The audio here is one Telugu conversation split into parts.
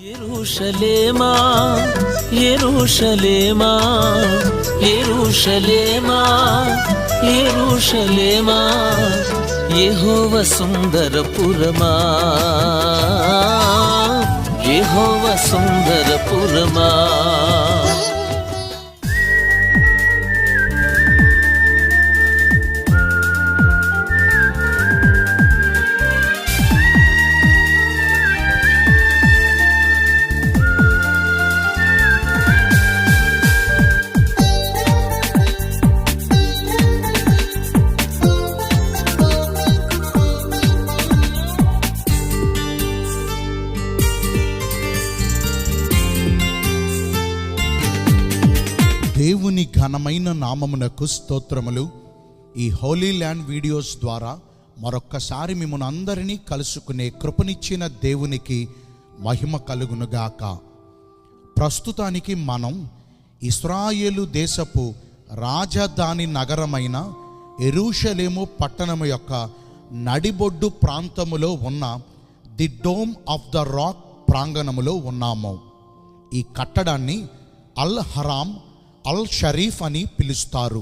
యెరూషలేమా యెరూషలేమా యెరూషలేమా యెరూషలేమా యెహోవా సుందరపురమా యెహోవా సుందరపురమా. దేవుని ఘనమైన నామమునకు స్తోత్రములు. ఈ హోలీ ల్యాండ్ వీడియోస్ ద్వారా మరొక్కసారి మిమ్మల్ని అందరినీ కలుసుకునే కృపనిచ్చిన దేవునికి మహిమ కలుగునుగాక. ప్రస్తుతానికి మనం ఇశ్రాయేలు దేశపు రాజధాని నగరమైన యెరూషలేము పట్టణము యొక్క నడిబొడ్డు ప్రాంతములో ఉన్న the Dome of the Rock ప్రాంగణములో ఉన్నాము. ఈ కట్టడాన్ని అల్ హరామ్ అల్ షరీఫ్ అని పిలుస్తారు.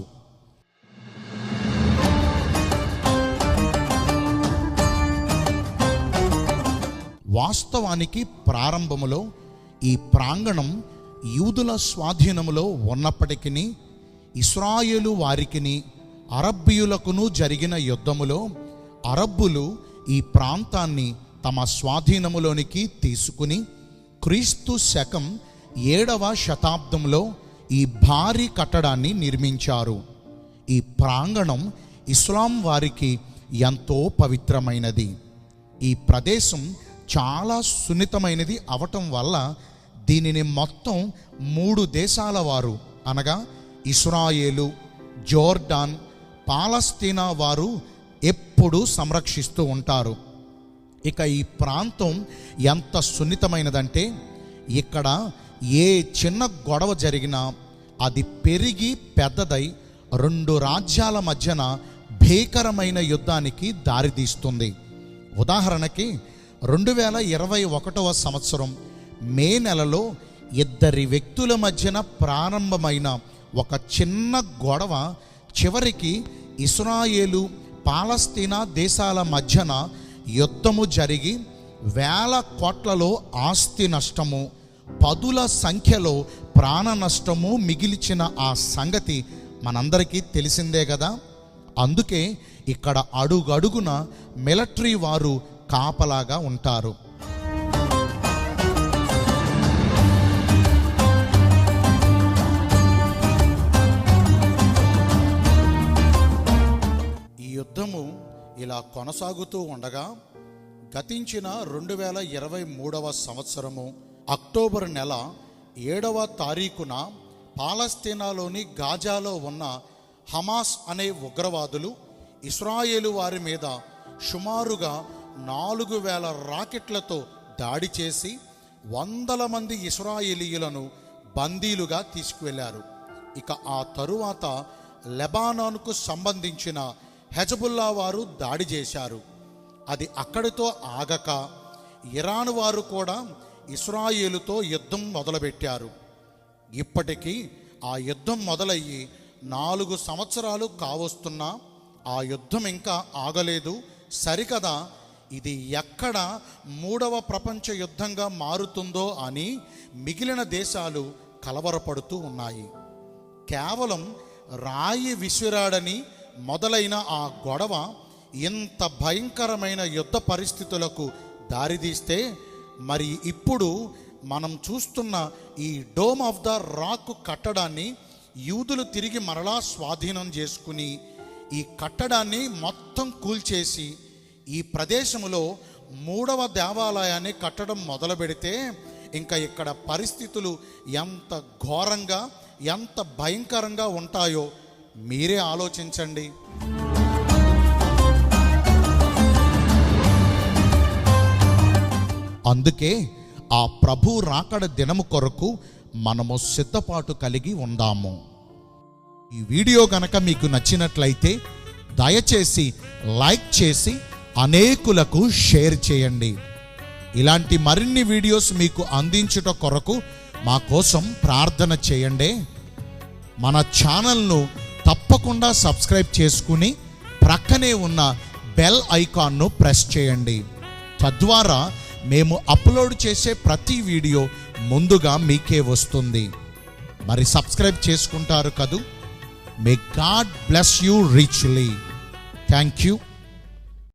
వాస్తవానికి ప్రారంభములో ఈ ప్రాంగణం యూదుల స్వాధీనములో ఉన్నప్పటికీ ఇశ్రాయేలు వారికిని అరబ్బీయులకును జరిగిన యుద్ధములో అరబ్బులు ఈ ప్రాంతాన్ని తమ స్వాధీనములోనికి తీసుకుని క్రీస్తు శకం 7వ శతాబ్దంలో ఈ భారీ కట్టడాన్ని నిర్మించారు. ఈ ప్రాంగణం ఇస్లాం వారికి ఎంతో పవిత్రమైనది. ఈ ప్రదేశం చాలా సున్నితమైనది అవటం వల్ల దీనిని మొత్తం 3 దేశాల వారు అనగా ఇశ్రాయేలు, జోర్డాన్, పాలస్తీనా వారు ఎప్పుడూ సంరక్షిస్తూ ఉంటారు. ఇక ఈ ప్రాంతం ఎంత సున్నితమైనదంటే ఇక్కడ ఏ చిన్న గొడవ జరిగినా అది పెరిగి పెద్దదై 2 రాజ్యాల మధ్యన భీకరమైన యుద్ధానికి దారితీస్తుంది. ఉదాహరణకి 2021వ సంవత్సరం మే నెలలో 2 వ్యక్తుల మధ్యన ప్రారంభమైన ఒక చిన్న గొడవ చివరికి ఇశ్రాయేలు, పాలస్తీనా దేశాల మధ్యన యుద్ధము జరిగి 1000 కోట్లలో ఆస్తి నష్టము, 10ల సంఖ్యలో ప్రాణ నష్టము మిగిల్చిన ఆ సంగతి మనందరికీ తెలిసిందే కదా. అందుకే ఇక్కడ అడుగడుగున మిలిటరీ వారు కాపలాగా ఉంటారు. ఈ యుద్ధము ఇలా కొనసాగుతూ ఉండగా గతించిన 2023వ సంవత్సరము అక్టోబర్ నెల 7వ తారీఖున పాలస్తీనాలోని గాజాలో ఉన్న హమాస్ అనే ఉగ్రవాదులు ఇశ్రాయేలు వారి మీద సుమారుగా 4000 రాకెట్లతో దాడి చేసి 100 మంది ఇశ్రాయేలీయులను బందీలుగా తీసుకువెళ్లారు. ఇక ఆ తరువాత లెబానాన్కు సంబంధించిన హెజ్బుల్లా వారు దాడి చేశారు. అది అక్కడితో ఆగక ఇరాన్ వారు కూడా ఇశ్రాయేలుతో యుద్ధం మొదలుపెట్టారు. ఇప్పటికీ ఆ యుద్ధం మొదలయ్యి 4 సంవత్సరాలు కావస్తున్నా ఆ యుద్ధం ఇంకా ఆగలేదు. సరికదా ఇది ఎక్కడ 3వ ప్రపంచ యుద్ధంగా మారుతుందో అని మిగిలిన దేశాలు కలవరపడుతూ ఉన్నాయి. కేవలం రాయి విసిరాడని మొదలైన ఆ గొడవ ఇంత భయంకరమైన యుద్ధ పరిస్థితులకు దారితీస్తే మరి ఇప్పుడు మనం చూస్తున్న ఈ డోమ్ ఆఫ్ ద రాక్ కట్టడాన్ని యూదులు తిరిగి మరలా స్వాధీనం చేసుకుని ఈ కట్టడాన్ని మొత్తం కూల్చేసి ఈ ప్రదేశంలో 3వ దేవాలయాన్ని కట్టడం మొదలు పెడితే ఇంకా ఇక్కడ పరిస్థితులు ఎంత ఘోరంగా ఎంత భయంకరంగా ఉంటాయో మీరే ఆలోచించండి. అందుకే ఆ ప్రభు రాకడ దినము కొరకు మనము సిద్ధపాటు కలిగి ఉందాము. ఈ వీడియో గనక మీకు నచ్చినట్లయితే దయచేసి లైక్ చేసి అనేకులకు షేర్ చేయండి. ఇలాంటి మరిన్ని వీడియోస్ మీకు అందించుట కొరకు మా కోసం ప్రార్థన చేయండి. మన ఛానల్ను తప్పకుండా సబ్స్క్రైబ్ చేసుకుని ప్రక్కనే ఉన్న బెల్ ఐకాన్ను ప్రెస్ చేయండి. తద్వారా మేము అప్లోడ్ చేసే ప్రతి వీడియో ముందుగా మీకే వస్తుంది. మరి సబ్స్క్రైబ్ చేసుకుంటారు కదూ. May God bless you richly. Thank you.